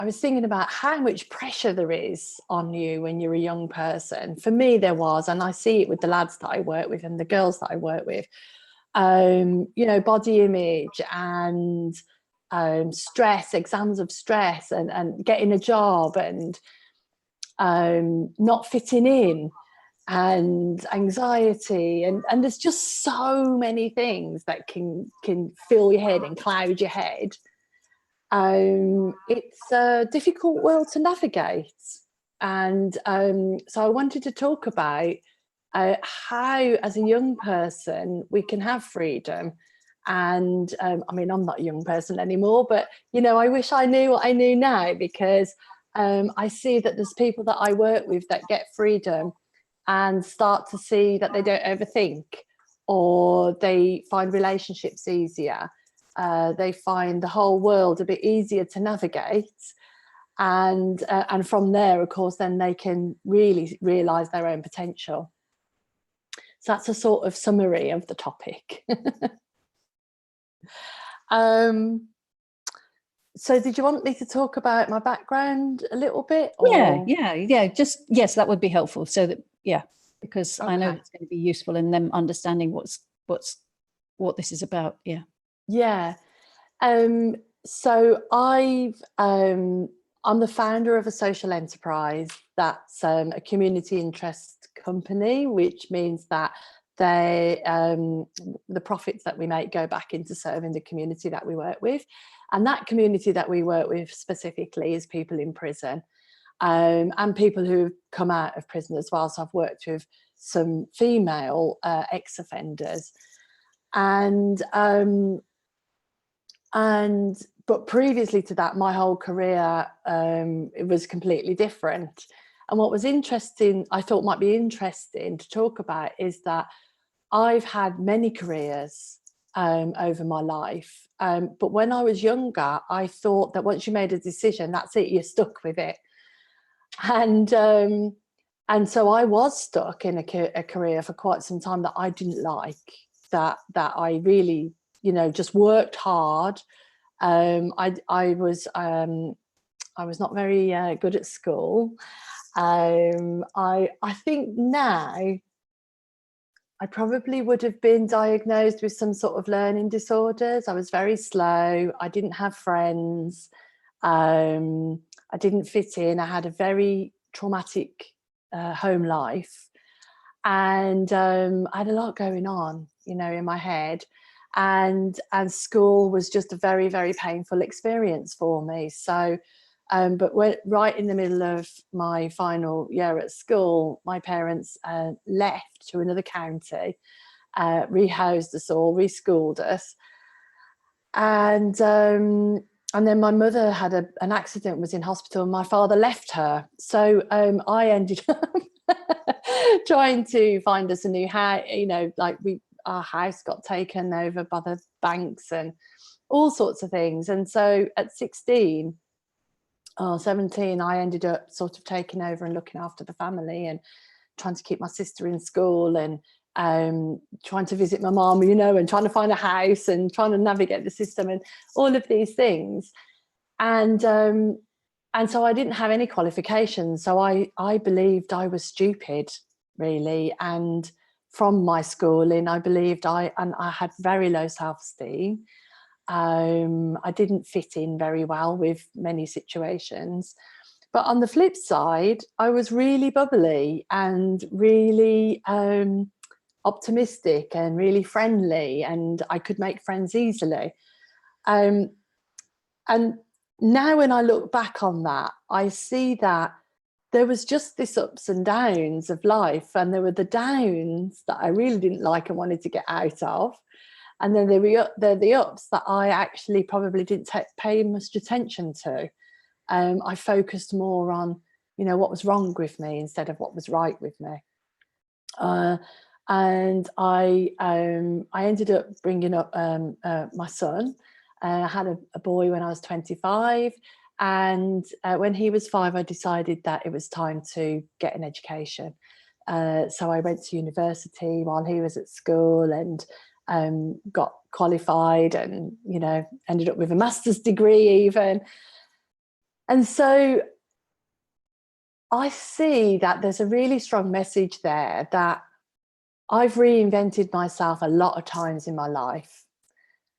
I was thinking about how much pressure there is on you when you're a young person. For me, there was, and I see it with the lads that I work with and the girls that I work with. You know, body image and stress, exams of stress, and getting a job, and not fitting in, and anxiety, and there's just so many things that can fill your head and cloud your head. It's a difficult world to navigate, and so I wanted to talk about how, as a young person, we can have freedom. And I mean, I'm not a young person anymore, but you know, I wish I knew what I knew now, because I see that there's people that I work with that get freedom and start to see that they don't overthink, or they find relationships easier. They find the whole world a bit easier to navigate, and from there, of course, then they can really realise their own potential. So that's a sort of summary of the topic. So did you want me to talk about my background a little bit? Or? Yeah. Just, yes, that would be helpful. So that, because okay. I know it's going to be useful in them understanding what this is about. Yeah. So I'm the founder of a social enterprise that's a community interest company, which means that the profits that we make go back into serving the community that we work with. And that community that we work with specifically is people in prison, and people who have come out of prison as well. So I've worked with some female ex-offenders, but previously to that, my whole career, it was completely different. And what was interesting, I thought might be interesting to talk about, is that I've had many careers over my life. But when I was younger, I thought that once you made a decision, that's it, you're stuck with it. And so I was stuck in a career for quite some time that I didn't like, that I really, you know, just worked hard. I was not very good at school. I think now I probably would have been diagnosed with some sort of learning disorders. I was very slow. I didn't have friends. I didn't fit in. I had a very traumatic home life, and I had a lot going on, you know, in my head. And school was just a very, very painful experience for me. So, but right in the middle of my final year at school, my parents left to another county, rehoused us all, reschooled us. And then my mother had an accident, was in hospital, and my father left her. So I ended up trying to find us a new house, you know, like our house got taken over by the banks and all sorts of things. And so at 16 or 17, I ended up sort of taking over and looking after the family and trying to keep my sister in school, and trying to visit my mom, you know, and trying to find a house and trying to navigate the system and all of these things. And so I didn't have any qualifications. So I believed I was stupid, really. And from my schooling, I believed I had very low self-esteem. I didn't fit in very well with many situations. But on the flip side, I was really bubbly and really optimistic and really friendly, and I could make friends easily. And now when I look back on that, I see that there was just this ups and downs of life, and there were the downs that I really didn't like and wanted to get out of. And then there were the ups that I actually probably didn't pay much attention to. I focused more on, you know, what was wrong with me instead of what was right with me. And I ended up bringing up my son. I had a boy when I was 25. And when he was 5, I decided that it was time to get an education. So I went to university while he was at school, and got qualified, and, you know, ended up with a master's degree even. And so I see that there's a really strong message there that I've reinvented myself a lot of times in my life.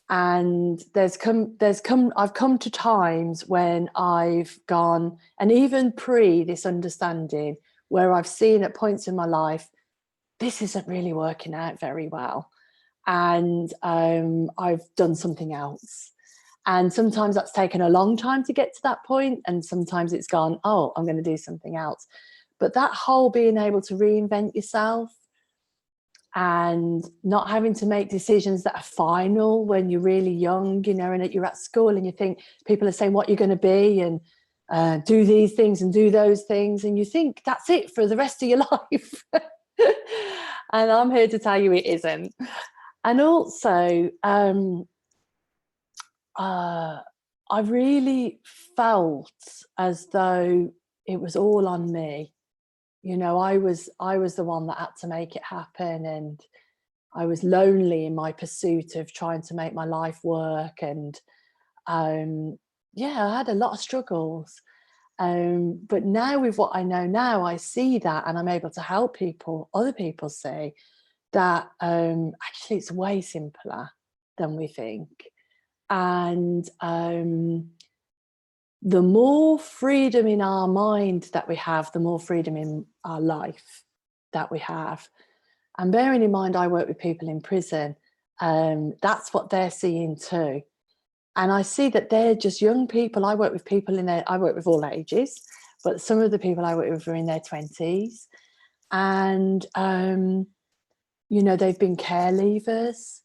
And I've come to times when I've gone, and even pre this understanding, where I've seen at points in my life, this isn't really working out very well. And I've done something else. And sometimes that's taken a long time to get to that point, and sometimes it's gone, oh, I'm going to do something else. But that whole being able to reinvent yourself and not having to make decisions that are final when you're really young, you know, and you're at school and you think people are saying what you're going to be and do these things and do those things, and you think that's it for the rest of your life. And I'm here to tell you it isn't. And also, I really felt as though it was all on me. You know, I was the one that had to make it happen, and I was lonely in my pursuit of trying to make my life work. And yeah, I had a lot of struggles. But now, with what I know now, I see that, and I'm able to help other people see that actually it's way simpler than we think. And the more freedom in our mind that we have, the more freedom in our life that we have. And bearing in mind, I work with people in prison. That's what they're seeing too. And I see that they're just young people. I work with people I work with all ages, but some of the people I work with are in their 20s. And, you know, they've been care leavers,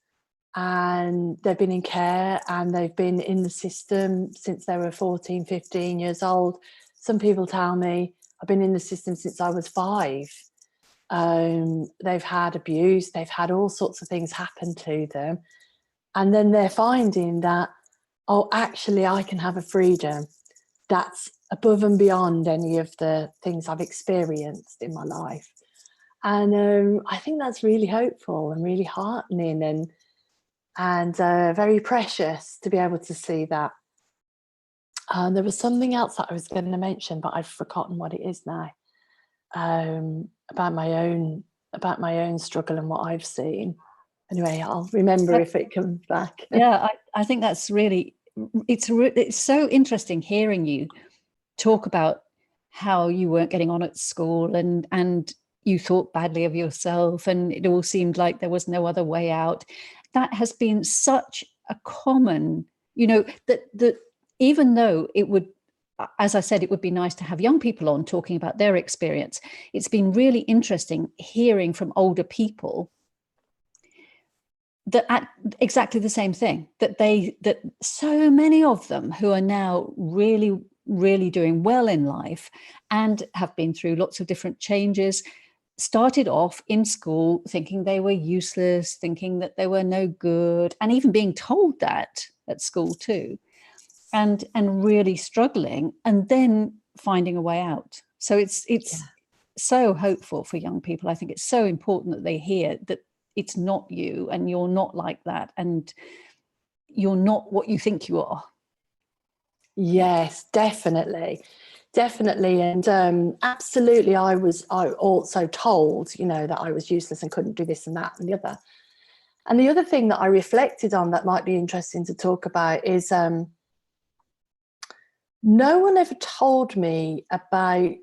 and they've been in care, and they've been in the system since they were 14, 15 years old. Some people tell me I've been in the system since I was 5. They've had abuse, they've had all sorts of things happen to them. And then they're finding that, oh, actually, I can have a freedom that's above and beyond any of the things I've experienced in my life. And I think that's really hopeful and really heartening, and very precious to be able to see that. There was something else that I was going to mention, but I've forgotten what it is now. About my own struggle and what I've seen. Anyway, I'll remember if it comes back. Yeah, I think that's really, it's so interesting hearing you talk about how you weren't getting on at school, and you thought badly of yourself, and it all seemed like there was no other way out. That has been such a common, you know, that even though it would, as I said, it would be nice to have young people on talking about their experience. It's been really interesting hearing from older people that at exactly the same thing, that so many of them who are now really, really doing well in life and have been through lots of different changes, started off in school thinking they were useless, thinking that they were no good, and even being told that at school too, and really struggling, and then finding a way out. So it's so hopeful for young people. I think it's so important that they hear that it's not you, and you're not like that, and you're not what you think you are. Yes, definitely. And absolutely, I also told, you know, that I was useless and couldn't do this and that and the other. And the other thing that I reflected on that might be interesting to talk about is no one ever told me about,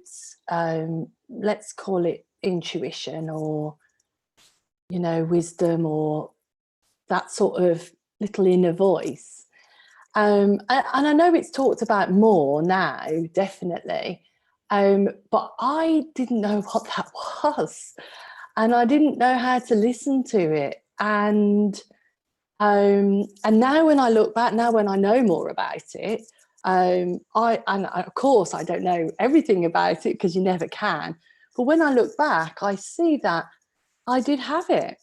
let's call it intuition, or, you know, wisdom, or that sort of little inner voice. And I know it's talked about more now, definitely. But I didn't know what that was, and I didn't know how to listen to it. And now when I look back, now when I know more about it, of course I don't know everything about it, because you never can. But when I look back, I see that I did have it.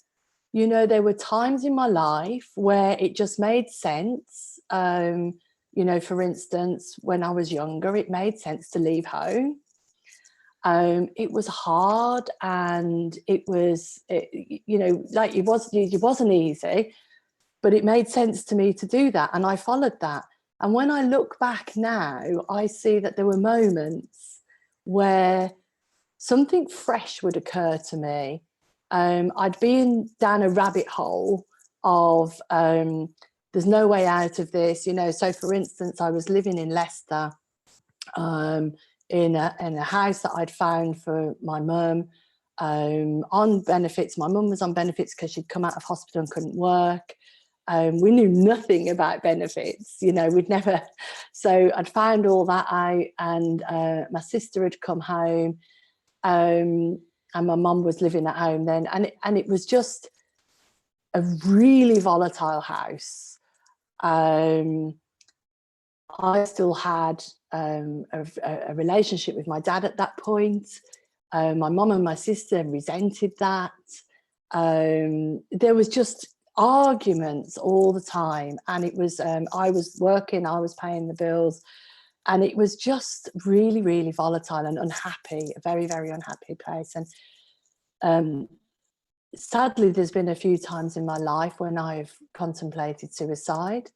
You know, there were times in my life where it just made sense. You know, for instance, when I was younger, it made sense to leave home. It was hard, and you know, like it wasn't easy, but it made sense to me to do that, and I followed that. And when I look back now, I see that there were moments where something fresh would occur to me. I'd been down a rabbit hole of there's no way out of this, you know. So for instance, I was living in Leicester in a house that I'd found for my mum on benefits. My mum was on benefits because she'd come out of hospital and couldn't work. We knew nothing about benefits, you know, we'd never. So I'd found all that out, and my sister had come home, and my mum was living at home then, and it was just a really volatile house. I still had a relationship with my dad at that point. My mum and my sister resented that. There was just arguments all the time, and it was I was working, I was paying the bills, and it was just really, really volatile and unhappy, a very, very unhappy place. And sadly, there's been a few times in my life when I've contemplated suicide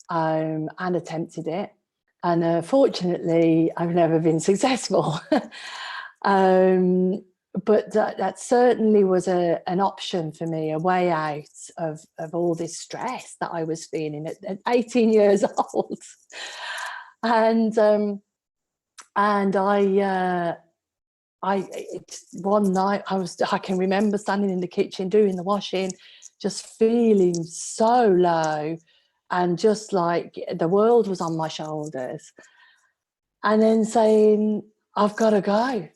and attempted it, and fortunately I've never been successful. But that certainly was an option for me, a way out of all this stress that I was feeling at 18 years old. And one night I can remember standing in the kitchen doing the washing, just feeling so low, and just like the world was on my shoulders, and then saying, I've got to go.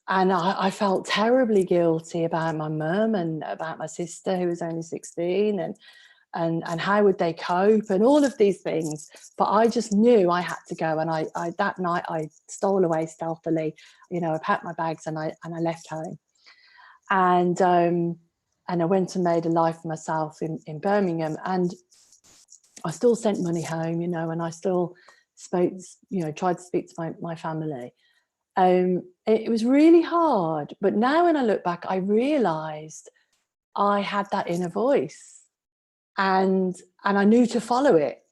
And I felt terribly guilty about my mum and about my sister, who was only 16, and how would they cope, and all of these things. But I just knew I had to go, and I that night I stole away stealthily. You know, I packed my bags and I left home, and I went and made a life for myself in Birmingham, and I still sent money home, you know, and I still spoke, you know, tried to speak to my family. It was really hard, but now when I look back, I realized I had that inner voice, and I knew to follow it.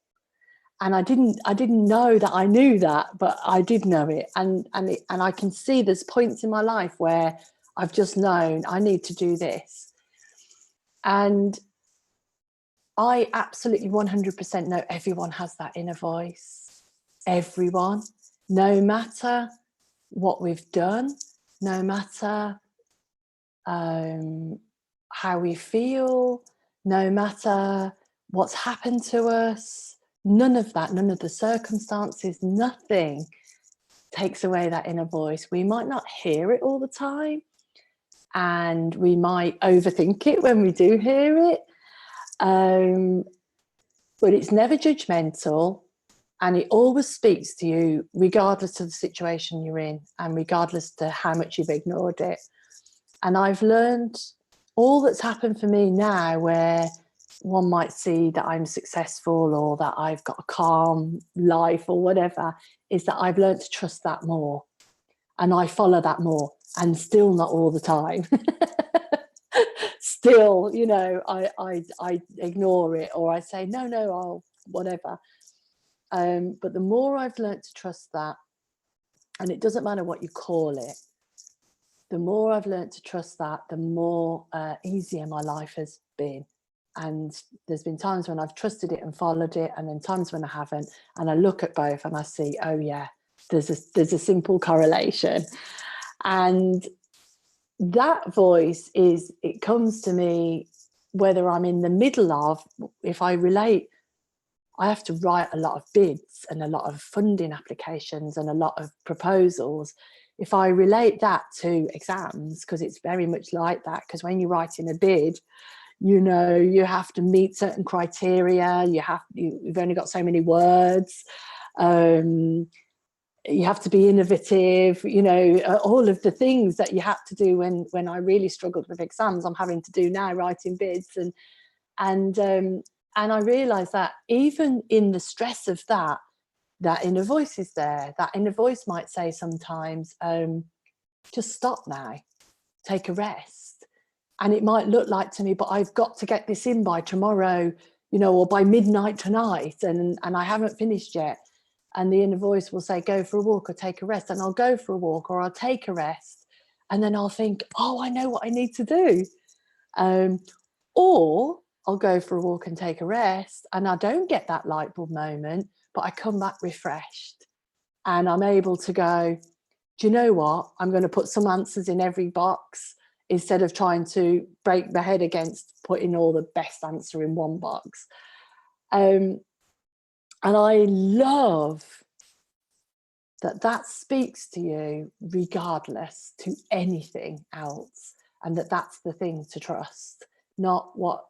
And I didn't know that I knew that, but I did know it. And I can see there's points in my life where I've just known I need to do this. And I absolutely 100% know everyone has that inner voice. Everyone, no matter what we've done, no matter how we feel, no matter what's happened to us, none of that, none of the circumstances, nothing takes away that inner voice. We might not hear it all the time, and we might overthink it when we do hear it, but it's never judgmental. And it always speaks to you, regardless of the situation you're in, and regardless to how much you've ignored it. And I've learned all that's happened for me now, where one might see that I'm successful or that I've got a calm life or whatever, is that I've learned to trust that more. And I follow that more, and still not all the time. Still, you know, I ignore it, or I say, no, I'll whatever. But the more I've learned to trust that, and it doesn't matter what you call it, the more I've learned to trust that, the more easier my life has been. And there's been times when I've trusted it and followed it, and then times when I haven't. And I look at both and I see, oh yeah, there's a simple correlation. And that voice it comes to me whether I'm in the middle of, if I relate, I have to write a lot of bids and a lot of funding applications and a lot of proposals. If I relate that to exams, because it's very much like that, because when you're writing a bid, you know, you have to meet certain criteria, you've only got so many words, you have to be innovative, you know, all of the things that you had to do when I really struggled with exams, I'm having to do now, writing bids. And I realised that even in the stress of that inner voice is there. That inner voice might say sometimes, just stop now, take a rest. And it might look like to me, but I've got to get this in by tomorrow, or by midnight tonight, and I haven't finished yet. And the inner voice will say, go for a walk or take a rest. And I'll go for a walk or I'll take a rest. And then I'll think, oh, I know what I need to do. Or I'll go for a walk and take a rest, and I don't get that light bulb moment, but I come back refreshed. And I'm able to go, do you know what? I'm going to put some answers in every box instead of trying to break my head against putting all the best answer in one box. And I love that speaks to you regardless to anything else, and that's the thing to trust, not what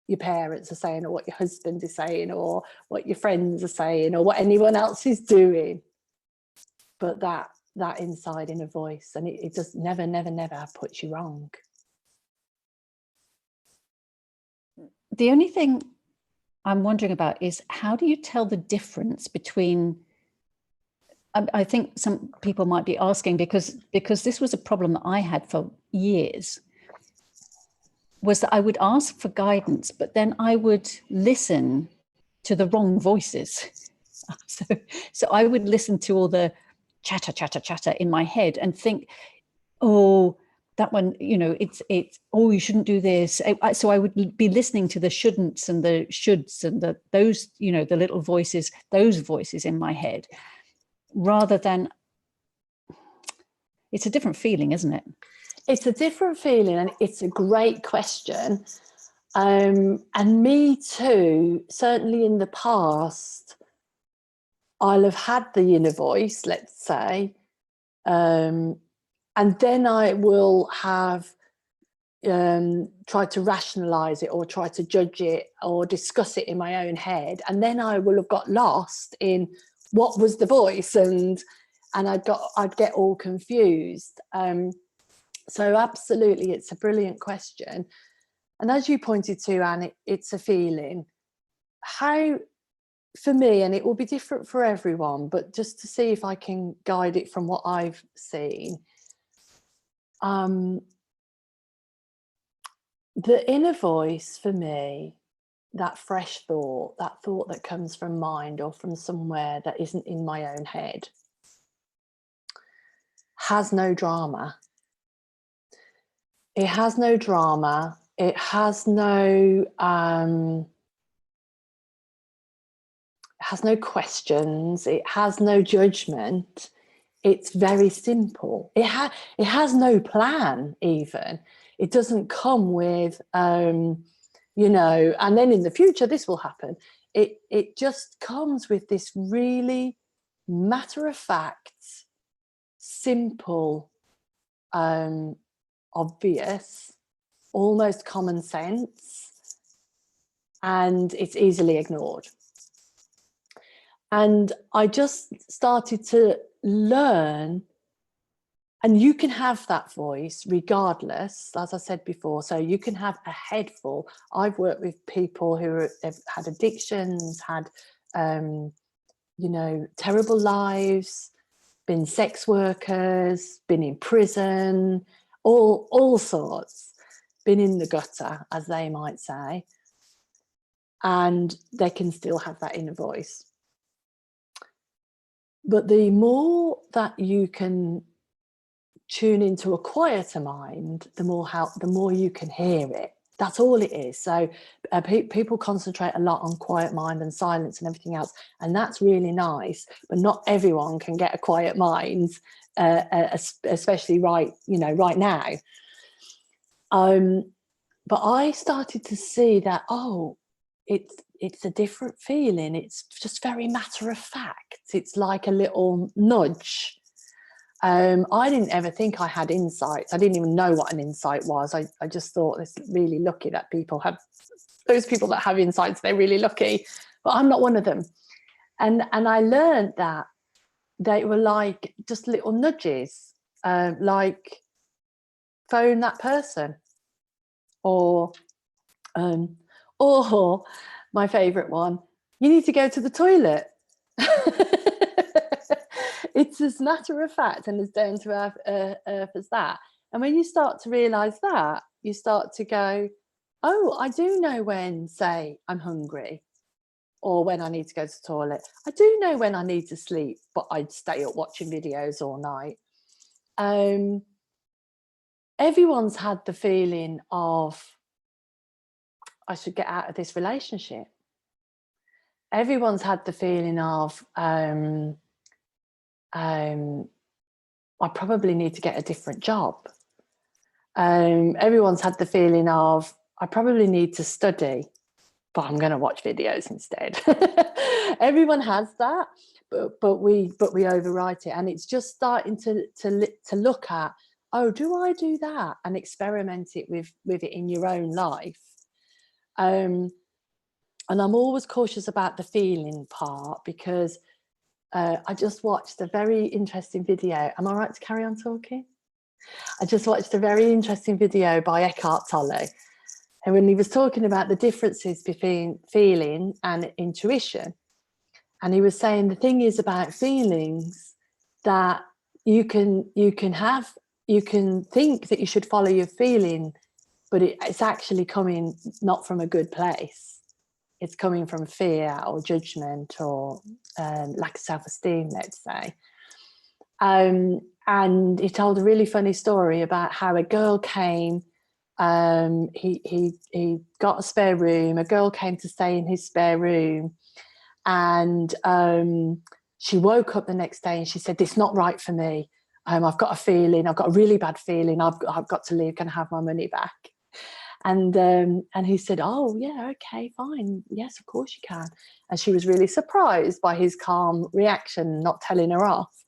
your parents are saying or what your husband is saying or what your friends are saying or what anyone else is doing, but that inside inner voice, and it just never puts you wrong. The only thing I'm wondering about is, how do you tell the difference between, I think some people might be asking, because this was a problem that I had for years, was that I would ask for guidance, but then I would listen to the wrong voices. So I would listen to all the chatter in my head and think, oh, that one, it's, oh, you shouldn't do this. So I would be listening to the shouldn'ts and the shoulds and those, the little voices, those voices in my head, rather than, it's a different feeling, isn't it? It's a different feeling, and it's a great question. And me too, certainly in the past, I'll have had the inner voice, let's say, and then I will have tried to rationalize it or try to judge it or discuss it in my own head, and then I will have got lost in what was the voice, and I'd get all confused. So absolutely, it's a brilliant question, and as you pointed to, Anne, it's a feeling. How, for me, and it will be different for everyone, but just to see if I can guide it from what I've seen, the inner voice for me, that fresh thought, that thought that comes from mind or from somewhere that isn't in my own head, has no drama. It has no drama. It has no questions. It has no judgment. It's very simple. It has no plan even. It doesn't come with, and then in the future this will happen. It just comes with this really matter-of-fact, simple, obvious, almost common sense, and it's easily ignored. And I just started to learn, and you can have that voice regardless, as I said before. So you can have a head full. I've worked with people who have had addictions, had terrible lives, been sex workers, been in prison, all sorts, been in the gutter, as they might say, and they can still have that inner voice. But the more that you can tune into a quieter mind, the more you can hear it. That's all it is. So people concentrate a lot on quiet mind and silence and everything else, and that's really nice. But not everyone can get a quiet mind, especially right now. But I started to see that, it's a different feeling. It's just very matter of fact. It's like a little nudge. I didn't ever think I had insights. I didn't even know what an insight was. I just thought it's really lucky that those people that have insights, they're really lucky. But I'm not one of them. And I learned that they were like just little nudges, like phone that person, or my favorite one, you need to go to the toilet. It's as matter of fact and as down to earth as that. And when you start to realize that, you start to go, oh, I do know when, say, I'm hungry or when I need to go to the toilet. I do know when I need to sleep, but I'd stay up watching videos all night. Everyone's had the feeling of, I should get out of this relationship. Everyone's had the feeling of, I probably need to get a different job. Everyone's had the feeling of, I probably need to study, but I'm going to watch videos instead. Everyone has that, but we overwrite it, and it's just starting to look at, oh, do I do that, and experiment it with it in your own life. And I'm always cautious about the feeling part, because I just watched a very interesting video. Am I right to carry on talking? I just watched a very interesting video by Eckhart Tolle, and when he was talking about the differences between feeling and intuition, and he was saying the thing is about feelings that you can think that you should follow your feeling, but it's actually coming not from a good place. It's coming from fear or judgment or lack of self-esteem, let's say. And he told a really funny story about how a girl came. He got a spare room. A girl came to stay in his spare room, and she woke up the next day and she said, "This is not right for me. I've got a feeling. I've got a really bad feeling. I've got to leave. Can I have my money back?" And he said, "Oh yeah, okay, fine. Yes, of course you can." And she was really surprised by his calm reaction, not telling her off.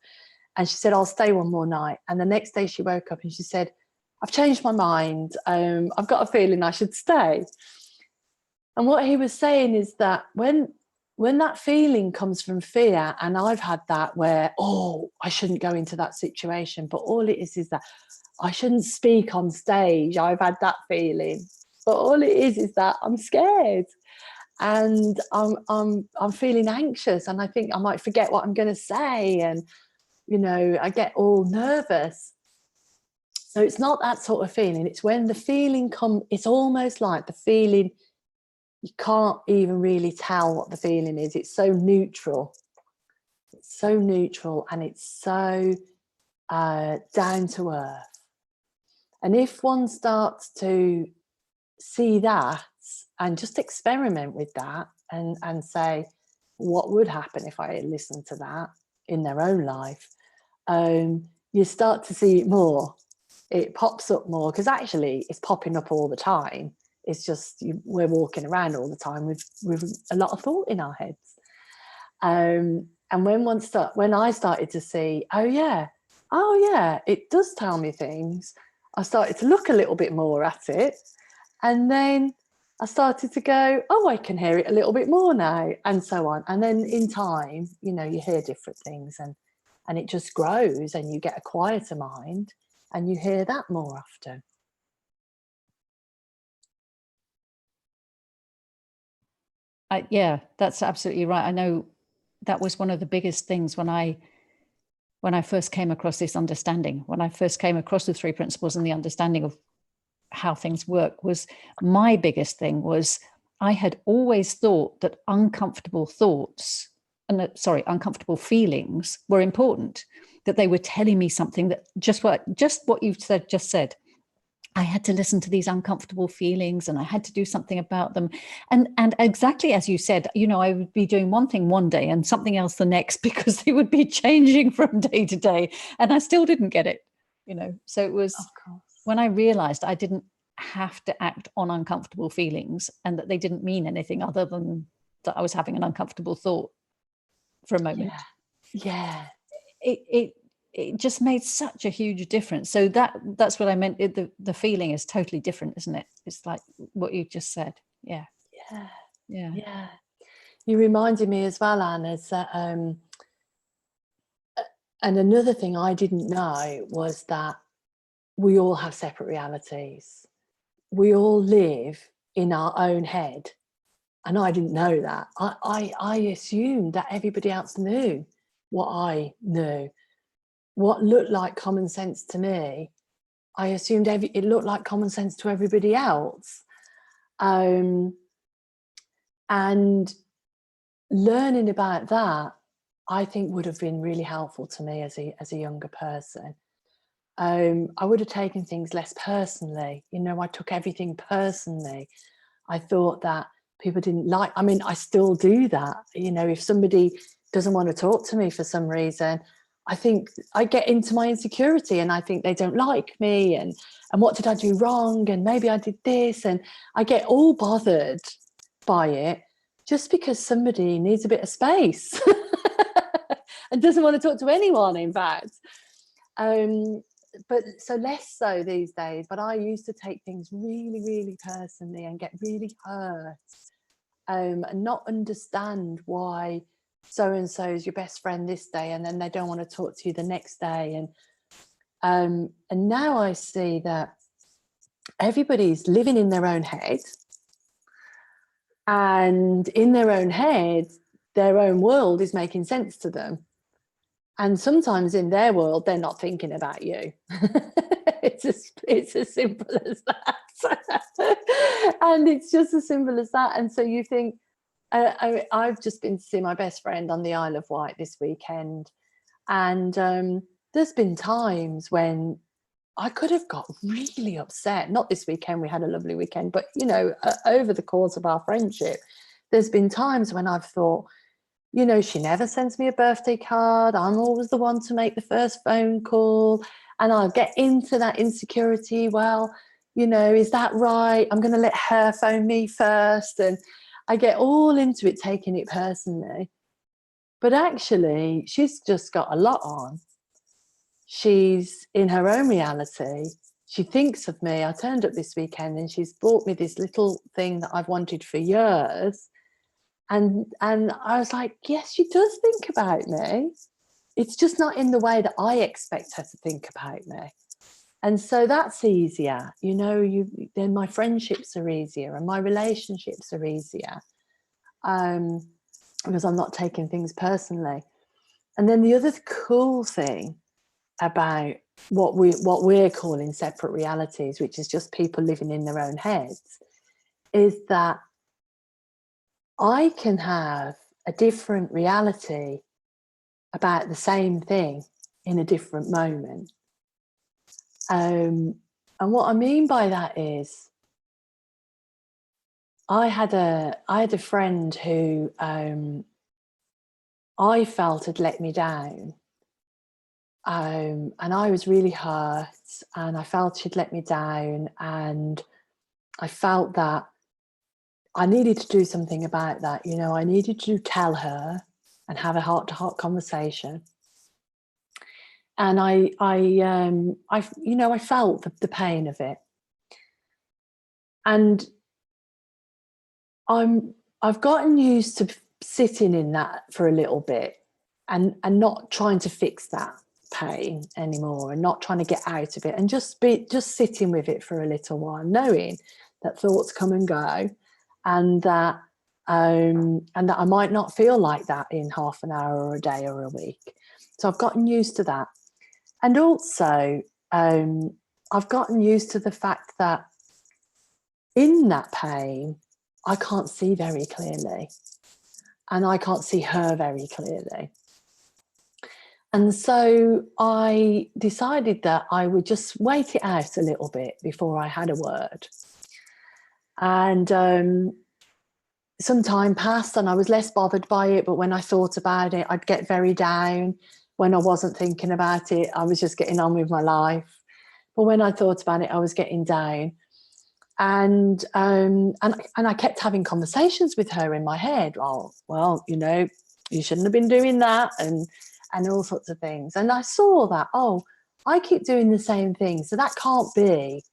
And she said, "I'll stay one more night." And the next day she woke up and she said, "I've changed my mind. I've got a feeling I should stay." And what he was saying is that when that feeling comes from fear, and I've had that where, oh, I shouldn't go into that situation, but all it is that I shouldn't speak on stage. I've had that feeling, but all it is that I'm scared, and I'm feeling anxious, and I think I might forget what I'm going to say, and I get all nervous. So it's not that sort of feeling. It's when the feeling comes. It's almost like the feeling, you can't even really tell what the feeling is. It's so neutral. It's so neutral, and it's so down to earth. And if one starts to see that and just experiment with that, and say, what would happen if I listened to that in their own life, you start to see it more. It pops up more, because actually it's popping up all the time. It's just we're walking around all the time with a lot of thought in our heads. And when I started to see, oh yeah, it does tell me things, I started to look a little bit more at it, and then I started to go, oh, I can hear it a little bit more now, and so on. And then in time, you hear different things, and it just grows, and you get a quieter mind, and you hear that more often. Yeah, that's absolutely right. I know that was one of the biggest things when I first came across this understanding, when I first came across the 3 principles and the understanding of how things work. Was my biggest thing was, I had always thought that uncomfortable thoughts and uncomfortable feelings were important, that they were telling me something, that just what you just said. I had to listen to these uncomfortable feelings, and I had to do something about them. And exactly as you said, I would be doing one thing one day and something else the next, because they would be changing from day to day, and I still didn't get it. So it was when I realized I didn't have to act on uncomfortable feelings, and that they didn't mean anything other than that I was having an uncomfortable thought for a moment. Yeah. It just made such a huge difference. So that's what I meant. The feeling is totally different, isn't it? It's like what you just said. Yeah. You reminded me as well, Anne, is that and another thing I didn't know was that we all have separate realities. We all live in our own head, and I didn't know that. I assumed that everybody else knew what I knew. What looked like common sense to me, I assumed it looked like common sense to everybody else. And learning about that, I think, would have been really helpful to me as a younger person. I would have taken things less personally. I took everything personally. I thought that people didn't like, I mean, I still do that. If somebody doesn't want to talk to me for some reason, I think I get into my insecurity and I think they don't like me, and what did I do wrong? And maybe I did this, and I get all bothered by it just because somebody needs a bit of space and doesn't want to talk to anyone, in fact. But so less so these days, but I used to take things really, really personally and get really hurt, and not understand why so-and-so is your best friend this day and then they don't want to talk to you the next day. And now I see that everybody's living in their own head, and in their own head, their own world is making sense to them. And sometimes in their world, they're not thinking about you. It's as simple as that. And it's just as simple as that. And so you think, I've just been to see my best friend on the Isle of Wight this weekend. And there's been times when I could have got really upset. Not this weekend, we had a lovely weekend, but, over the course of our friendship, there's been times when I've thought, she never sends me a birthday card. I'm always the one to make the first phone call. And I'll get into that insecurity. Well, is that right? I'm going to let her phone me first. And I get all into it, taking it personally. But actually, she's just got a lot on. She's in her own reality. She thinks of me. I turned up this weekend and she's bought me this little thing that I've wanted for years. And I was like, yes, she does think about me. It's just not in the way that I expect her to think about me. And so that's easier. Then my friendships are easier and my relationships are easier, because I'm not taking things personally. And then the other cool thing about what we're calling separate realities, which is just people living in their own heads, is that I can have a different reality about the same thing in a different moment. And what I mean by that is, I had a friend who I felt had let me down. And I was really hurt, and I felt she'd let me down, and I felt that I needed to do something about that. I needed to tell her and have a heart-to-heart conversation. And I felt the pain of it. And I've gotten used to sitting in that for a little bit and not trying to fix that pain anymore, and not trying to get out of it, and just sitting with it for a little while, knowing that thoughts come and go, and that I might not feel like that in half an hour or a day or a week. So I've gotten used to that. And also I've gotten used to the fact that in that pain, I can't see very clearly, and I can't see her very clearly. And so I decided that I would just wait it out a little bit before I had a word. And some time passed and I was less bothered by it, but when I thought about it, I'd get very down. When I wasn't thinking about it, I was just getting on with my life. But when I thought about it, I was getting down. And I kept having conversations with her in my head. Oh, well, you shouldn't have been doing that, and all sorts of things. And I saw that, I keep doing the same thing, so that can't be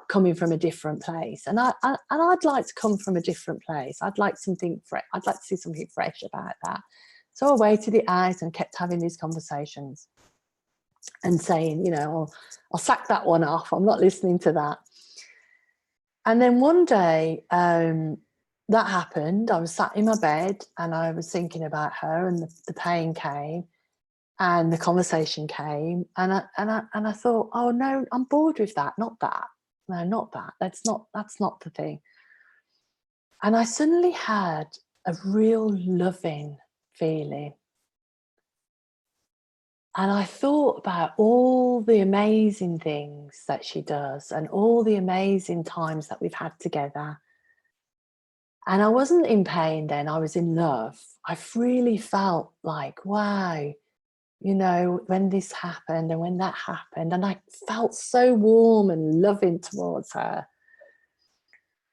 coming from a different place. And I'd like to come from a different place. I'd like something fresh. I'd like to see something fresh about that. So I waited it out and kept having these conversations and saying, I'll sack that one off. I'm not listening to that. And then one day that happened. I was sat in my bed and I was thinking about her, and the pain came and the conversation came. And I thought, oh no, I'm bored with that. Not that. No, not that. That's not the thing. And I suddenly had a real loving feeling. And I thought about all the amazing things that she does and all the amazing times that we've had together. And I wasn't in pain then, I was in love. I really felt like, wow, you know, when this happened and when that happened, and I felt so warm and loving towards her.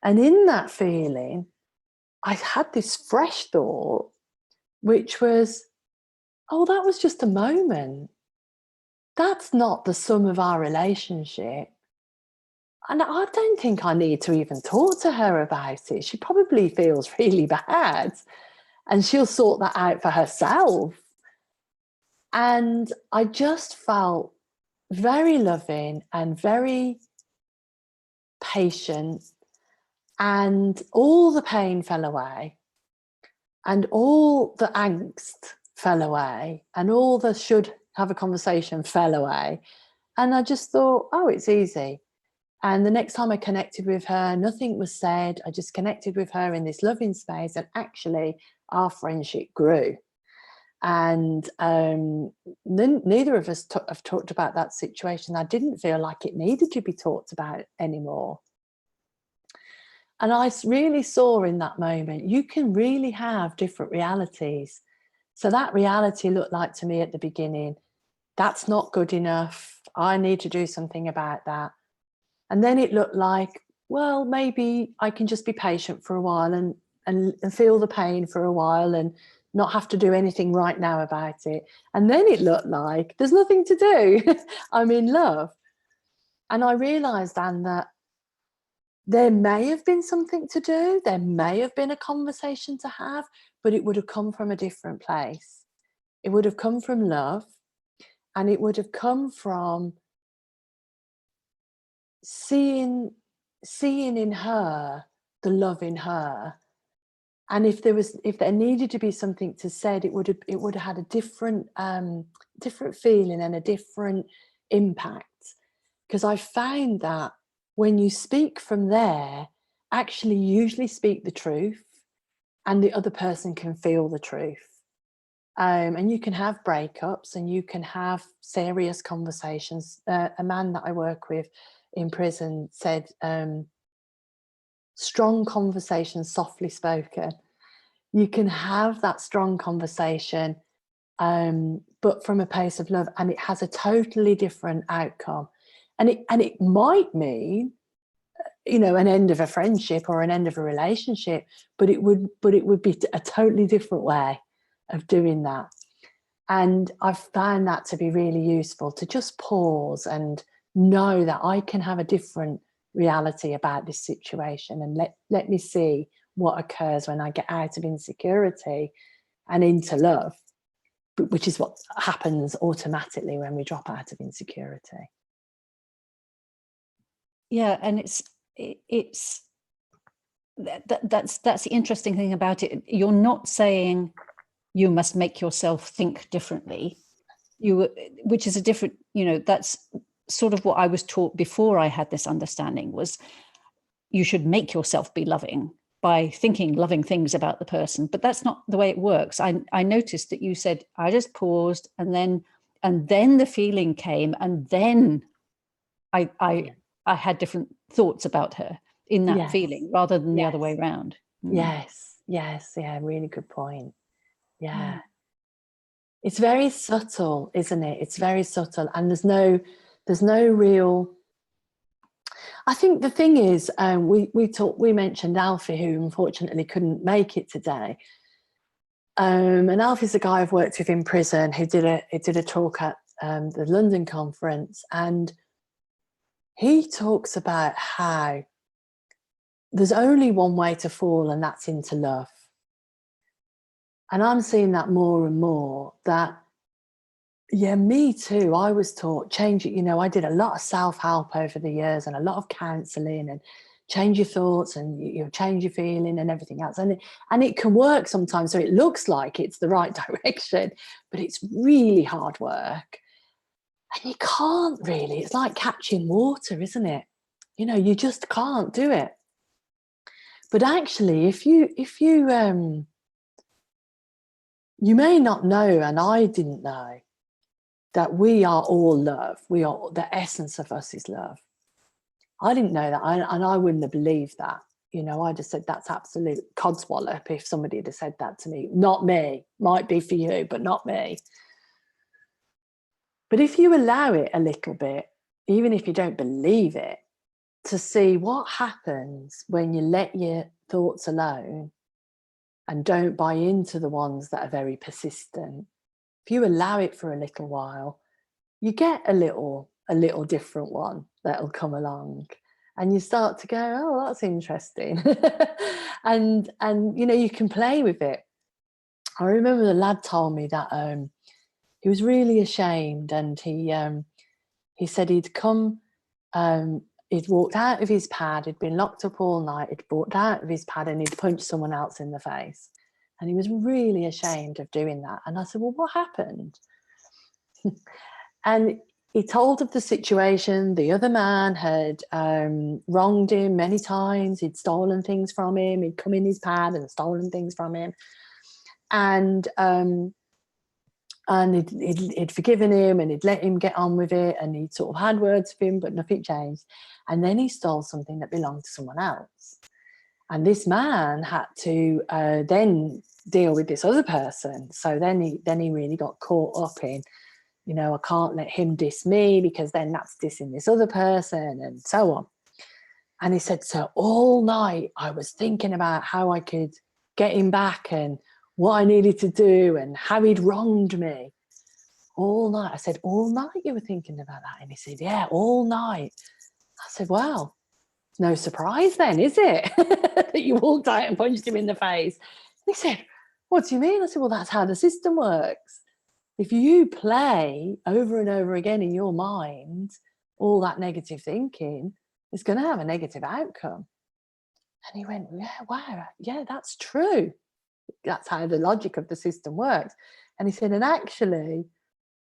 And in that feeling, I had this fresh thought, which was, oh, that was just a moment. That's not the sum of our relationship. And I don't think I need to even talk to her about it. She probably feels really bad and she'll sort that out for herself. And I just felt very loving and very patient, and all the pain fell away, and all the angst fell away, and all the should have a conversation fell away. And I just thought, oh, it's easy. And the next time I connected with her, nothing was said. I just connected with her in this loving space, and actually our friendship grew. And neither of us have talked about that situation. I didn't feel like it needed to be talked about anymore. And I really saw in that moment, you can really have different realities. So that reality looked like to me at the beginning, that's not good enough. I need to do something about that. And then it looked like, well, maybe I can just be patient for a while and feel the pain for a while and not have to do anything right now about it. And then it looked like there's nothing to do. I'm in love. And I realized, Anne, that there may have been something to do. There may have been a conversation to have, but it would have come from a different place. It would have come from love, and it would have come from seeing in her the love in her. And if there needed to be something to said, it would have had a different feeling and a different impact. Because I found that when you speak from there, actually usually speak the truth, and the other person can feel the truth. And you can have breakups and you can have serious conversations. A man that I work with in prison said, strong conversation, softly spoken. You can have that strong conversation, but from a place of love, and it has a totally different outcome. And it might mean, you know, an end of a friendship or an end of a relationship, but it would be a totally different way of doing that. And I've found that to be really useful, to just pause and know that I can have a different reality about this situation, and let me see what occurs when I get out of insecurity and into love, which is what happens automatically when we drop out of insecurity. Yeah, and that's the interesting thing about it. You're not saying you must make yourself think differently, which is a different, you know, that's sort of what I was taught before I had this understanding, was you should make yourself be loving by thinking loving things about the person. But that's not the way it works. I noticed that you said, I just paused, and then the feeling came, and then I had different thoughts about her in that feeling, rather than the other way around. Yes, yeah, really good point. Yeah. It's very subtle, isn't it? It's very subtle, and there's no real. I think the thing is, we mentioned Alfie, who unfortunately couldn't make it today. And Alfie's a guy I've worked with in prison who did a talk at the London conference, and he talks about how there's only one way to fall, and that's into love. And I'm seeing that more and more, that, yeah, me too. I was taught change it. You know, I did a lot of self-help over the years and a lot of counselling, and change your thoughts and you change your feeling and everything else. And it can work sometimes. So it looks like it's the right direction, but it's really hard work. And you can't really, it's like catching water, isn't it? You know, you just can't do it. But actually, if you you may not know, and I didn't know, that we are all love. We are, the essence of us is love. I didn't know that, and I wouldn't have believed that. You know, I just said that's absolute codswallop if somebody had said that to me. Not me. Might be for you, but not me. But if you allow it a little bit, even if you don't believe it, to see what happens when you let your thoughts alone and don't buy into the ones that are very persistent. If you allow it for a little while, you get a little different one that'll come along, and you start to go, oh, that's interesting. and you know, you can play with it. I remember the lad told me that he was really ashamed, and he said he'd come, he'd walked out of his pad, he'd been locked up all night, he'd walked out of his pad and he'd punched someone else in the face. And he was really ashamed of doing that. And I said, well, what happened? And he told of the situation. The other man had wronged him many times. He'd stolen things from him. He'd come in his pad and stolen things from him. And he'd forgiven him, and he'd let him get on with it, and he'd sort of had words with him, but nothing changed. And then he stole something that belonged to someone else. And this man had to then deal with this other person. So then he really got caught up in, you know, I can't let him diss me because then that's dissing this other person, and so on. And he said, so all night I was thinking about how I could get him back and what I needed to do and how he'd wronged me. All night. I said, all night you were thinking about that? And he said, yeah, all night. I said, well, no surprise then, is it? That you walked out and punched him in the face. And he said, what do you mean? I said, well, that's how the system works. If you play over and over again in your mind all that negative thinking, it's going to have a negative outcome. And he went, yeah, wow, yeah, that's true. That's how the logic of the system works. And he said, and actually,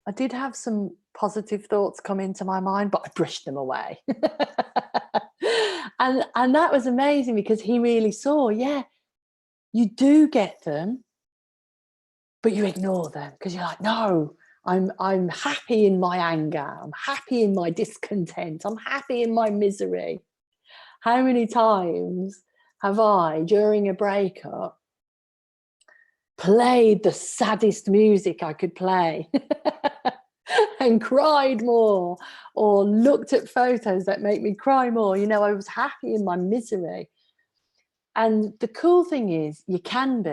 I did have some positive thoughts come into my mind, but I brushed them away. and that was amazing, because he really saw, yeah, you do get them, but you ignore them because you're like, no, I'm happy in my anger. I'm happy in my discontent. I'm happy in my misery. How many times have I, during a breakup, played the saddest music I could play and cried more, or looked at photos that make me cry more? You know, I was happy in my misery. And the cool thing is, you can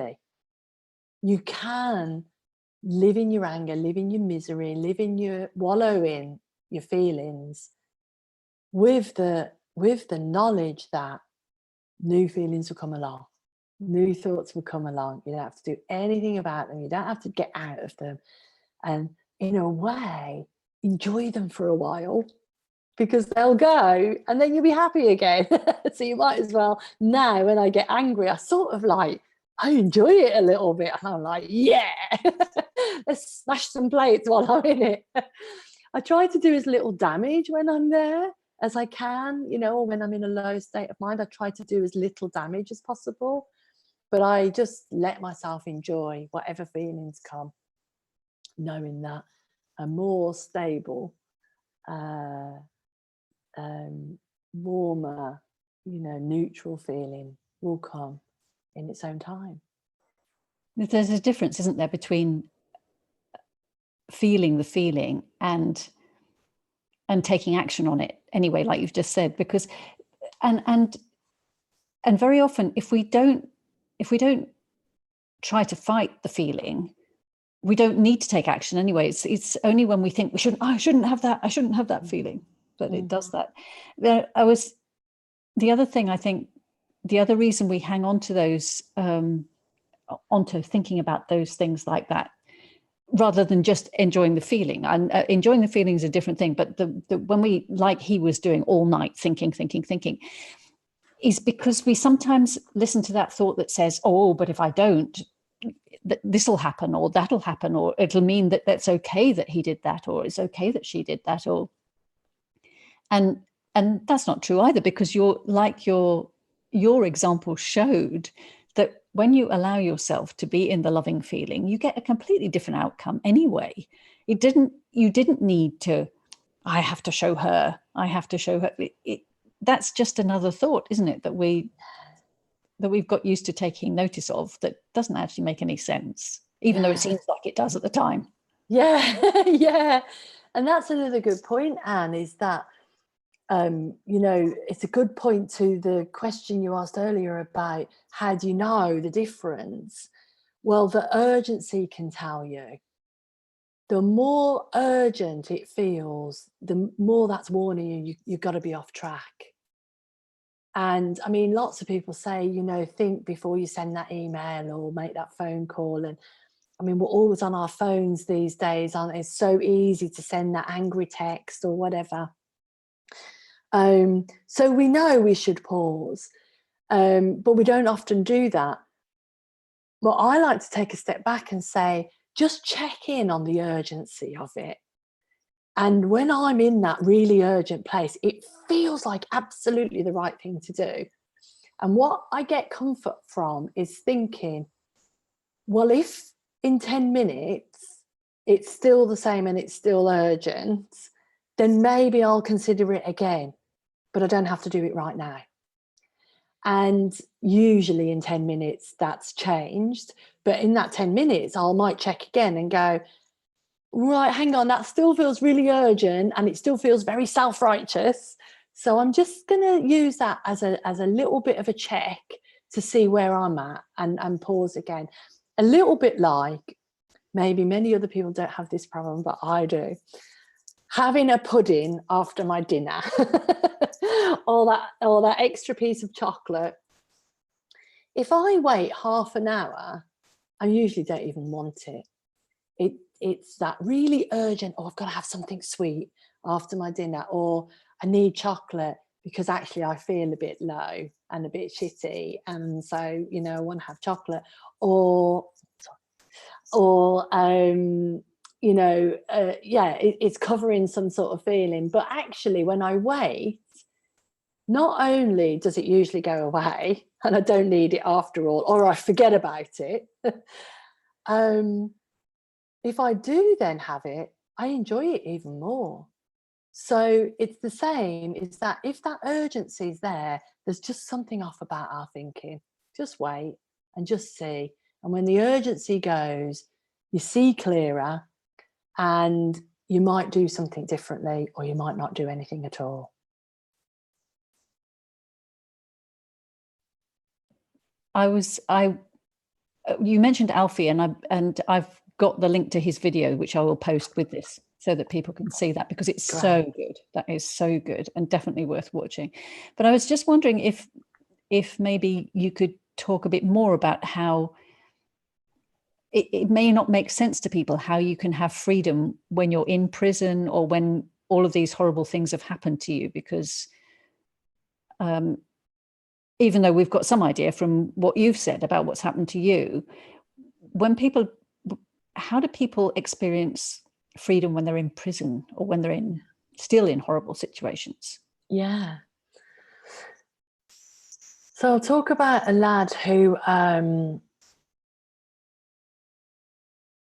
live in your anger, live in your misery, wallow in your feelings with the knowledge that new feelings will come along. New thoughts will come along. You don't have to do anything about them. You don't have to get out of them. And in a way, enjoy them for a while, because they'll go and then you'll be happy again. So you might as well, now when I get angry, I sort of like, I enjoy it a little bit. And I'm like, yeah, let's smash some plates while I'm in it. I try to do as little damage when I'm there as I can, you know, or when I'm in a low state of mind, I try to do as little damage as possible. But I just let myself enjoy whatever feelings come, knowing that a more stable, warmer, you know, neutral feeling will come in its own time. There's a difference, isn't there, between feeling the feeling and taking action on it anyway, like you've just said, because and very often if we don't try to fight the feeling, we don't need to take action anyway. It's only when we think I shouldn't have that feeling that it does that. The other thing, I think, the other reason we hang on to those, onto thinking about those things like that, rather than just enjoying the feeling. And enjoying the feeling is a different thing. But when we, like he was doing all night, thinking, is because we sometimes listen to that thought that says, oh, but if I don't, this will happen, or that'll happen, or it'll mean that that's okay that he did that, or it's okay that she did that, or and that's not true either, because you're like your your example showed that when you allow yourself to be in the loving feeling, you get a completely different outcome anyway. You didn't need to, I have to show her, I have to show her. That's just another thought, isn't it? That we've got used to taking notice of, that doesn't actually make any sense, even though it seems like it does at the time. Yeah, yeah. And that's another good point, Anne, is that, it's a good point to the question you asked earlier about how do you know the difference? Well, the urgency can tell you. The more urgent it feels, the more that's warning you've got to be off track. And I mean, lots of people say, think before you send that email or make that phone call. And I mean, we're always on our phones these days, aren't it? It's so easy to send that angry text or whatever. So we know we should pause, but we don't often do that. Well, I like to take a step back and say, just check in on the urgency of it. And when I'm in that really urgent place, it feels like absolutely the right thing to do. And what I get comfort from is thinking, well, if in 10 minutes it's still the same and it's still urgent, then maybe I'll consider it again, but I don't have to do it right now. And usually in 10 minutes that's changed, but in that 10 minutes I might check again and go, right, hang on, that still feels really urgent and it still feels very self-righteous. So I'm just going to use that as a little bit of a check to see where I'm at, and pause again. A little bit like, maybe many other people don't have this problem, but I do. Having a pudding after my dinner, or that extra piece of chocolate. If I wait half an hour, I usually don't even want it. It's that really urgent, I've got to have something sweet after my dinner, or I need chocolate because actually I feel a bit low and a bit shitty, and so I want to have chocolate, or it's covering some sort of feeling. But actually, when I wait, not only does it usually go away and I don't need it after all, or I forget about it, if I do then have it, I enjoy it even more. So it's the same, is that if that urgency is there, there's just something off about our thinking. Just wait and just see. And when the urgency goes, you see clearer, and you might do something differently, or you might not do anything at all. You mentioned Alfie, and I've got the link to his video, which I will post with this so that people can see that, because it's Great. so good. That is so good and definitely worth watching. But I was just wondering if maybe you could talk a bit more about how it may not make sense to people how you can have freedom when you're in prison, or when all of these horrible things have happened to you, because even though we've got some idea from what you've said about what's happened to you, how do people experience freedom when they're in prison, or when they're still in horrible situations? Yeah. So I'll talk about a lad who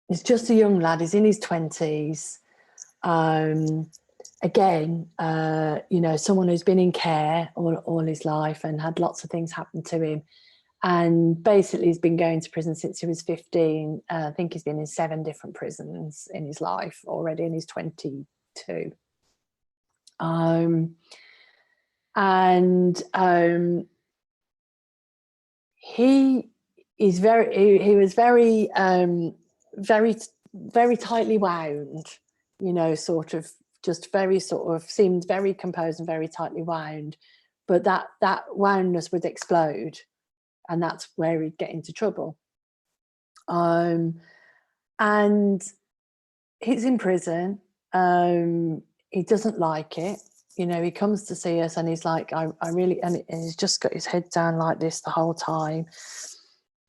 is just a young lad. He's in his 20s. Again, someone who's been in care all his life and had lots of things happen to him. And basically he's been going to prison since he was 15. I think he's been in 7 different prisons in his life already, and he's 22. He was very, very, very tightly wound, sort of just very sort of seemed very composed and very tightly wound, but that woundness would explode, and that's where he'd get into trouble. And he's in prison. He doesn't like it. He comes to see us and he's like, I really, and he's just got his head down like this the whole time.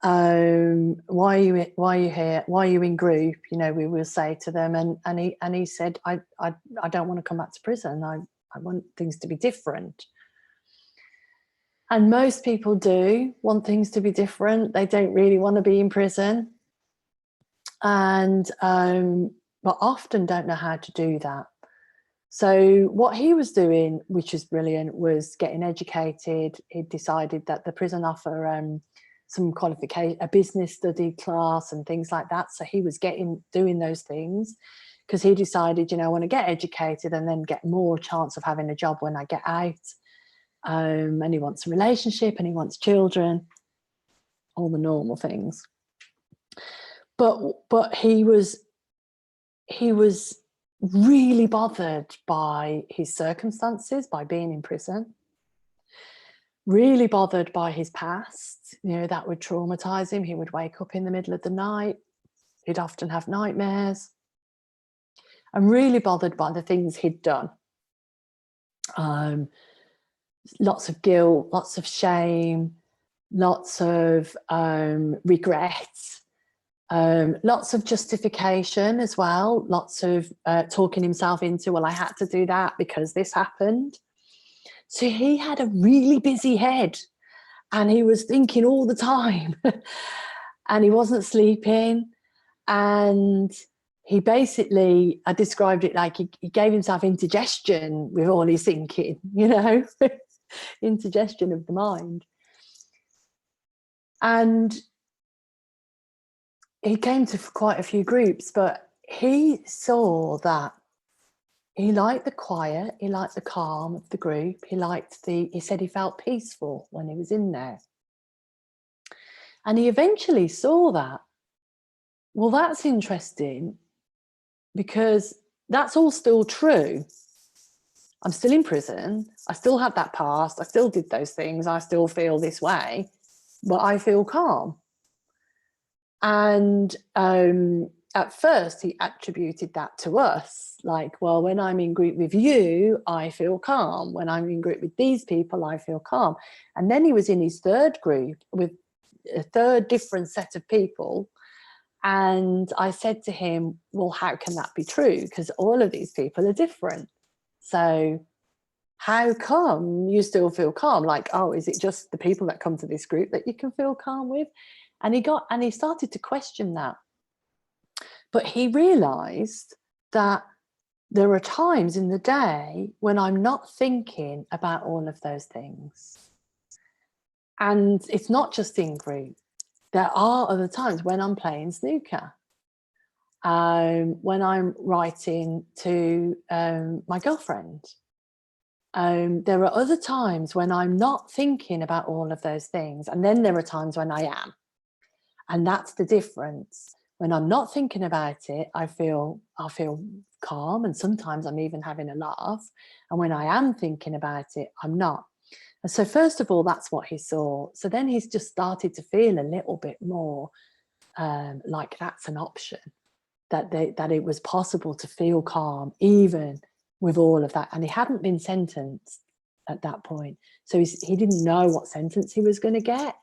Why are you here? Why are you in group? We will say to them, and he said, I don't want to come back to prison. I want things to be different. And most people do want things to be different. They don't really want to be in prison. And but often don't know how to do that. So what he was doing, which is brilliant, was getting educated. He decided that the prison offer some qualification, a business study class and things like that. So he was doing those things because he decided, I want to get educated and then get more chance of having a job when I get out. And he wants a relationship and he wants children, all the normal things. But he was really bothered by his circumstances, by being in prison, really bothered by his past, that would traumatize him. He would wake up in the middle of the night. He'd often have nightmares, and really bothered by the things he'd done. Lots of guilt, lots of shame, lots of regrets. Lots of justification as well, lots of talking himself into, well, I had to do that because this happened. So he had a really busy head and he was thinking all the time and he wasn't sleeping. And he basically, I described it like he gave himself indigestion with all his thinking, indigestion of the mind. And he came to quite a few groups, but he saw that he liked the quiet, he liked the calm of the group, he said he felt peaceful when he was in there. And he eventually saw that, well, that's interesting because that's all still true. I'm still in prison, I still had that past, I still did those things, I still feel this way, but I feel calm. And at first he attributed that to us, like, well, when I'm in group with you, I feel calm. When I'm in group with these people, I feel calm. And then he was in his third group with a third different set of people. And I said to him, well, how can that be true? Because all of these people are different. So how come you still feel calm? Like, oh, is it just the people that come to this group that you can feel calm with? And he started to question that. But he realized that there are times in the day when I'm not thinking about all of those things. And it's not just in group. There are other times when I'm playing snooker, when I'm writing to my girlfriend. There are other times when I'm not thinking about all of those things. And then there are times when I am. And that's the difference. When I'm not thinking about it, I feel calm, and sometimes I'm even having a laugh. And when I am thinking about it, I'm not. And so first of all, that's what he saw. So then he's just started to feel a little bit more like that's an option, that it was possible to feel calm even with all of that. And he hadn't been sentenced at that point. So he didn't know what sentence he was going to get.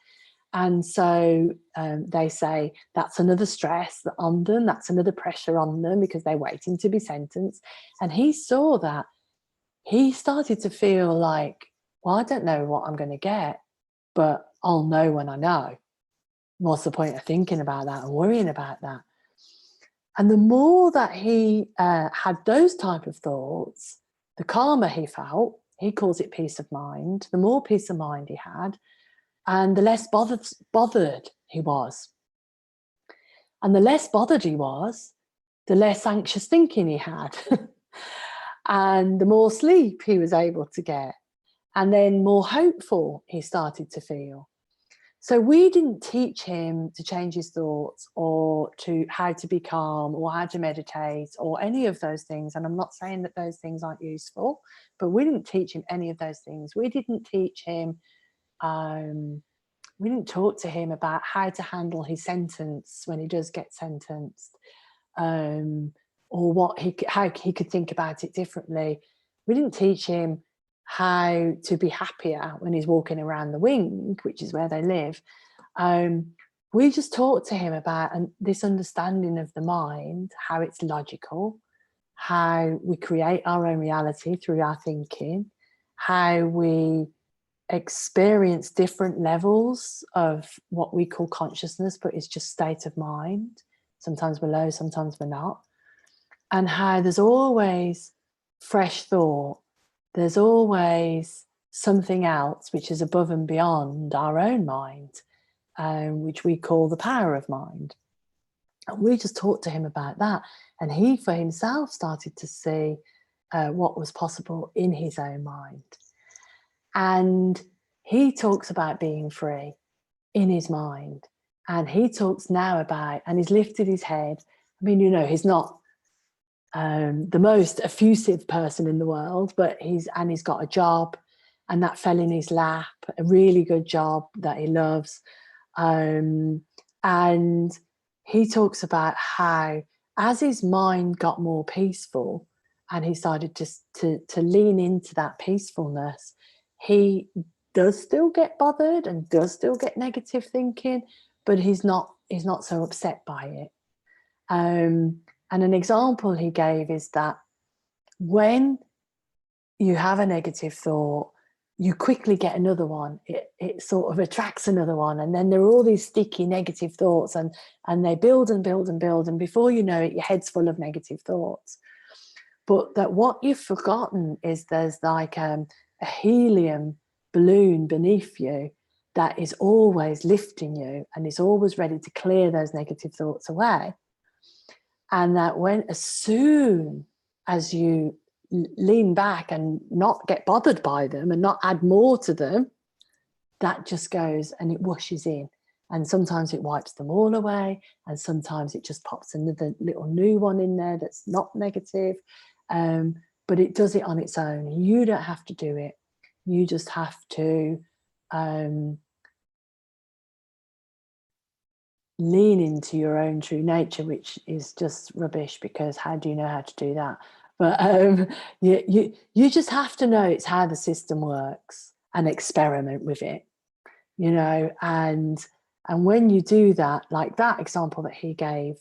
And so they say that's another stress on them, that's another pressure on them because they're waiting to be sentenced. And he saw that. He started to feel like, well, I don't know what I'm going to get, but I'll know when I know. What's the point of thinking about that and worrying about that? And the more that he had those type of thoughts, the calmer he felt. He calls it peace of mind. The more peace of mind he had, and the less bothered he was. And the less bothered he was, the less anxious thinking he had. And the more sleep he was able to get. And then more hopeful he started to feel. So we didn't teach him to change his thoughts or to how to be calm or how to meditate or any of those things. And I'm not saying that those things aren't useful, but we didn't teach him any of those things. We didn't teach him we didn't talk to him about how to handle his sentence when he does get sentenced, or how he could think about it differently. We didn't teach him how to be happier when he's walking around the wing, which is where they live. We just talked to him about this understanding of the mind, how it's logical, how we create our own reality through our thinking, how we experience different levels of what we call consciousness, but it's just state of mind. Sometimes we're low, sometimes we're not. And how there's always fresh thought, there's always something else which is above and beyond our own mind, which we call the power of mind. And we just talked to him about that. And he, for himself, started to see what was possible in his own mind. And he talks about being free in his mind. And he talks now about, and he's lifted his head. I mean, you know, he's not the most effusive person in the world, but he's got a job, and that fell in his lap, a really good job that he loves. And he talks about how, as his mind got more peaceful and he started to lean into that peacefulness, he does still get bothered and does still get negative thinking, but he's not so upset by it. And an example he gave is that when you have a negative thought, you quickly get another one. It sort of attracts another one. And then there are all these sticky negative thoughts, and they build and build and build. And before you know it, your head's full of negative thoughts. But that what you've forgotten is there's like a helium balloon beneath you that is always lifting you and is always ready to clear those negative thoughts away. And that as soon as you lean back and not get bothered by them and not add more to them, that just goes and it whooshes in. And sometimes it wipes them all away, and sometimes it just pops another little new one in there that's not negative. But it does it on its own. You don't have to do it. You just have to lean into your own true nature, which is just rubbish, because how do you know how to do that? But you just have to know it's how the system works and experiment with it, you know. And when you do that, like that example that he gave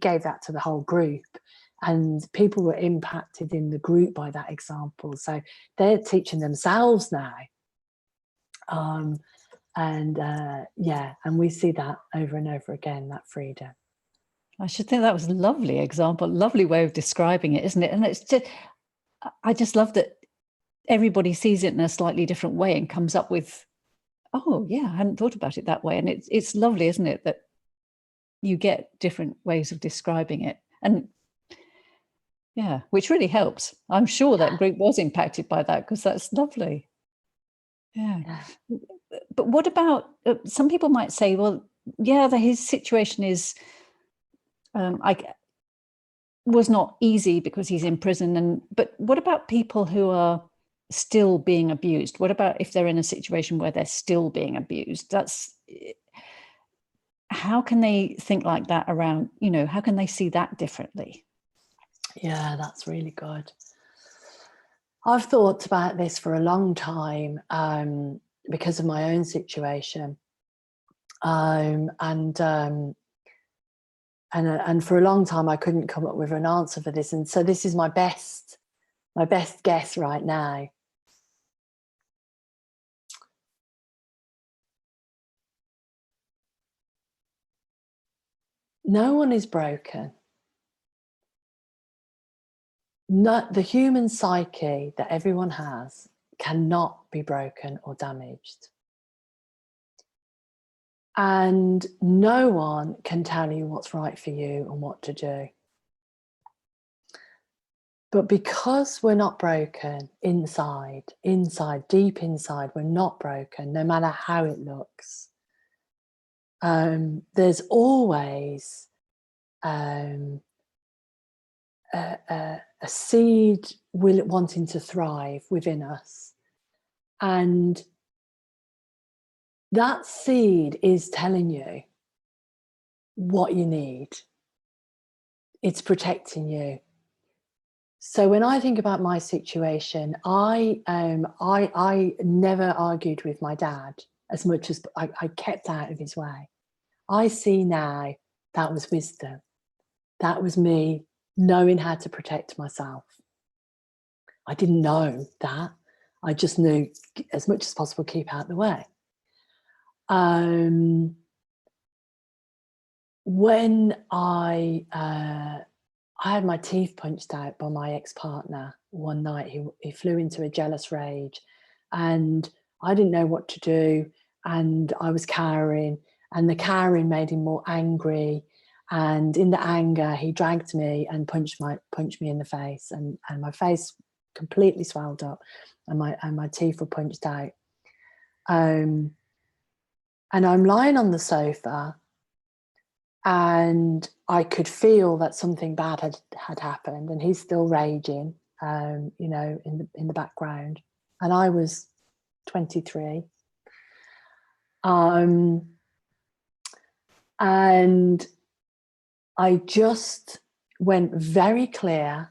that to the whole group, and people were impacted in the group by that example. So they're teaching themselves now. And we see that over and over again, that freedom. I should think that was a lovely example, lovely way of describing it, isn't it? And it's just, I just love that everybody sees it in a slightly different way and comes up with, oh yeah, I hadn't thought about it that way. And it's lovely, isn't it, that you get different ways of describing it. And yeah, which really helps. I'm sure that group was impacted by that, because that's lovely. Yeah. But what about, some people might say, well, yeah, his situation is, was not easy because he's in prison. But what about people who are still being abused? What about if they're in a situation where they're still being abused? How can they think like that around, you know, how can they see that differently? Yeah, that's really good. I've thought about this for a long time because of my own situation. And for a long time I couldn't come up with an answer for this. And so this is my best guess right now. No one is broken. Not the human psyche that everyone has cannot be broken or damaged. And no one can tell you what's right for you and what to do. But because we're not broken inside, deep inside, we're not broken, no matter how it looks. There's always a seed wanting to thrive within us. And that seed is telling you what you need. It's protecting you. So when I think about my situation, I never argued with my dad as much as I kept out of his way. I see now that was wisdom. That was me knowing how to protect myself. I didn't know that. I just knew as much as possible, keep out of the way. When I had my teeth punched out by my ex-partner one night, he flew into a jealous rage, and I didn't know what to do, and I was cowering, and the cowering made him more angry, and in the anger he dragged me and punched me in the face, and my face completely swelled up, and my teeth were punched out. And I'm lying on the sofa, and I could feel that something bad had happened, and he's still raging, you know, in the background. And I was 23. And I just went very clear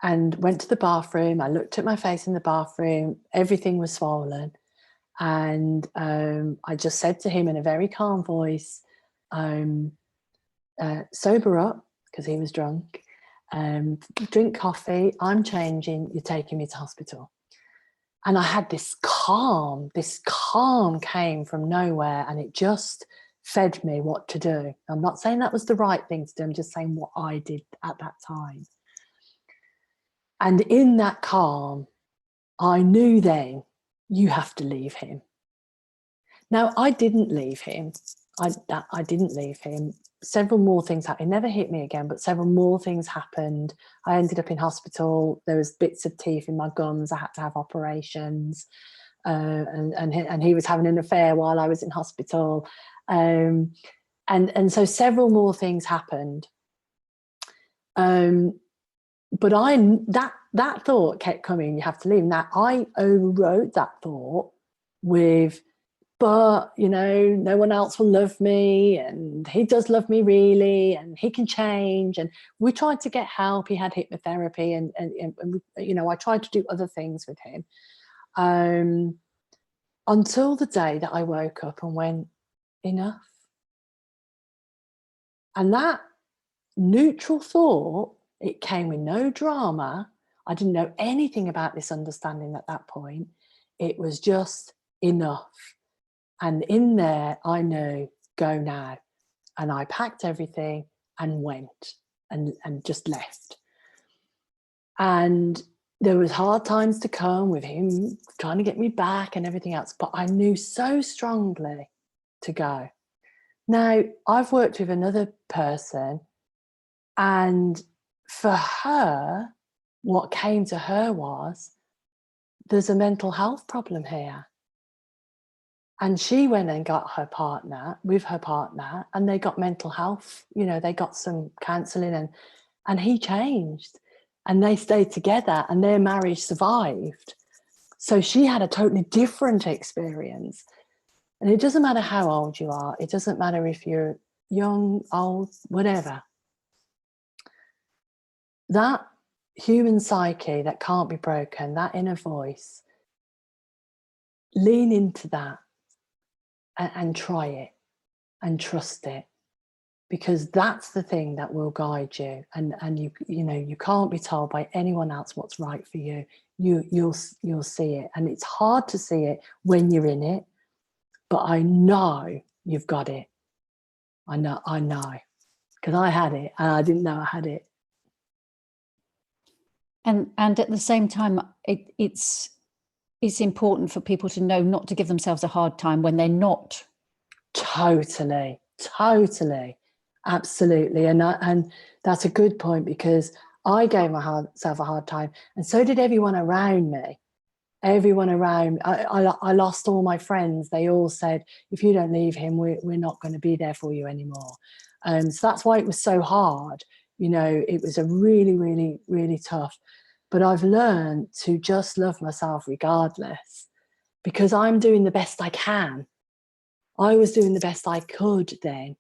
and went to the bathroom. I looked at my face in the bathroom. Everything was swollen. And I just said to him in a very calm voice, sober up, because he was drunk, drink coffee, I'm changing, you're taking me to hospital. And I had this calm came from nowhere, and it just fed me what to do. I'm not saying that was the right thing to do, I'm just saying what I did at that time. And in that calm, I knew then, you have to leave him. Now, I didn't leave him. I didn't leave him. Several more things happened. It never hit me again, but several more things happened. I ended up in hospital. There was bits of teeth in my gums. I had to have operations. And he was having an affair while I was in hospital. And so several more things happened. But that thought kept coming, you have to leave. Now, I overrode that thought with, but, you know, no one else will love me, and he does love me really, and he can change. And we tried to get help. He had hypnotherapy, and you know, I tried to do other things with him, until the day that I woke up and went, enough. And that neutral thought, it came with no drama. I didn't know anything about this understanding at that point. It was just enough. And in there, I knew, go now. And I packed everything and went and just left. And there was hard times to come with him trying to get me back and everything else, but I knew so strongly to go. Now, I've worked with another person, and for her, what came to her was, there's a mental health problem here. And she went and got her partner, and they got mental health, you know, they got some counselling, and he changed, and they stayed together, and their marriage survived. So she had a totally different experience. And it doesn't matter how old you are. It doesn't matter if you're young, old, whatever. That human psyche that can't be broken, that inner voice, lean into that. And try it and trust it, because that's the thing that will guide you. And you know, you can't be told by anyone else what's right for you. You'll see it, and it's hard to see it when you're in it. But I know you've got it. I know, because I had it, and I didn't know I had it. And at the same time, it's important for people to know not to give themselves a hard time when they're not. Totally, absolutely. And that's a good point, because I gave myself a hard time, and so did everyone around me. I lost all my friends. They all said, if you don't leave him, we're not going to be there for you anymore. So that's why it was so hard. You know, it was a really, really, really tough. But I've learned to just love myself regardless, because I'm doing the best I can. I was doing the best I could then.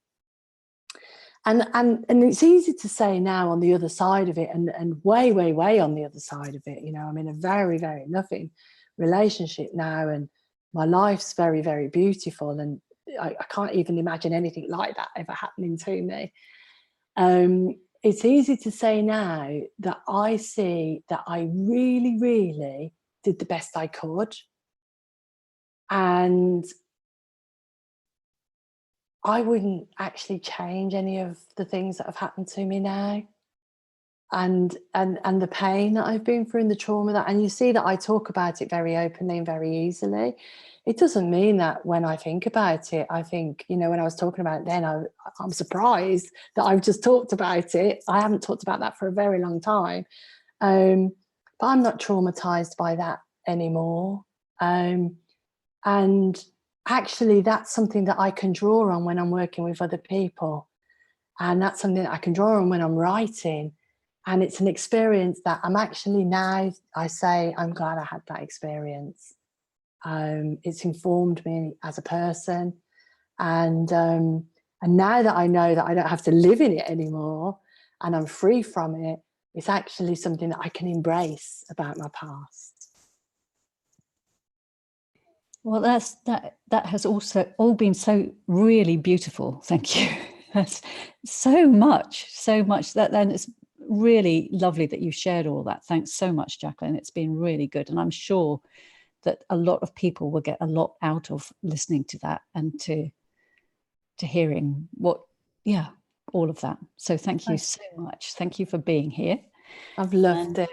And it's easy to say now on the other side of it, and way, way, way on the other side of it. You know, I'm in a very, very loving relationship now, and my life's very, very beautiful. And I can't even imagine anything like that ever happening to me. It's easy to say now that I see that I really, really did the best I could. And I wouldn't actually change any of the things that have happened to me now. And the pain that I've been through and the trauma that, and you see that I talk about it very openly and very easily. It doesn't mean that when I think about it, I think, you know, when I was talking about it then, I'm surprised that I've just talked about it. I haven't talked about that for a very long time. But I'm not traumatized by that anymore. And actually, that's something that I can draw on when I'm working with other people. And that's something that I can draw on when I'm writing. And it's an experience that I'm actually, now I say, I'm glad I had that experience. It's informed me as a person. And now that I know that I don't have to live in it anymore and I'm free from it, it's actually something that I can embrace about my past. Well, that has also all been so really beautiful. Thank you. That's so much that, and it's really lovely that you shared all that. Thanks so much, Jacqueline. It's been really good. And I'm sure that a lot of people will get a lot out of listening to that and to hearing what, all of that. So thank you so much. Thank you for being here. I've loved it.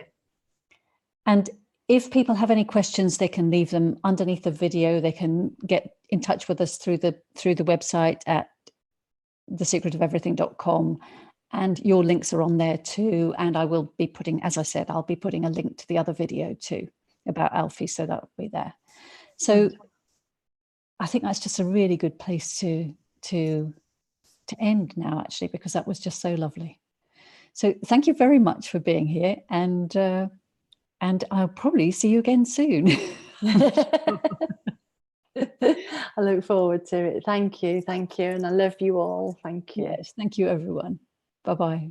And if people have any questions, they can leave them underneath the video. They can get in touch with us through the website at thesecretofeverything.com. And your links are on there too. And I will be putting, as I said, I'll be putting a link to the other video too about Alfie, so that will be there. So I think that's just a really good place to end now, actually, because that was just so lovely. So thank you very much for being here, and I'll probably see you again soon. I look forward to it. Thank you, and I love you all. Thank you. Yes, thank you, everyone. Bye-bye.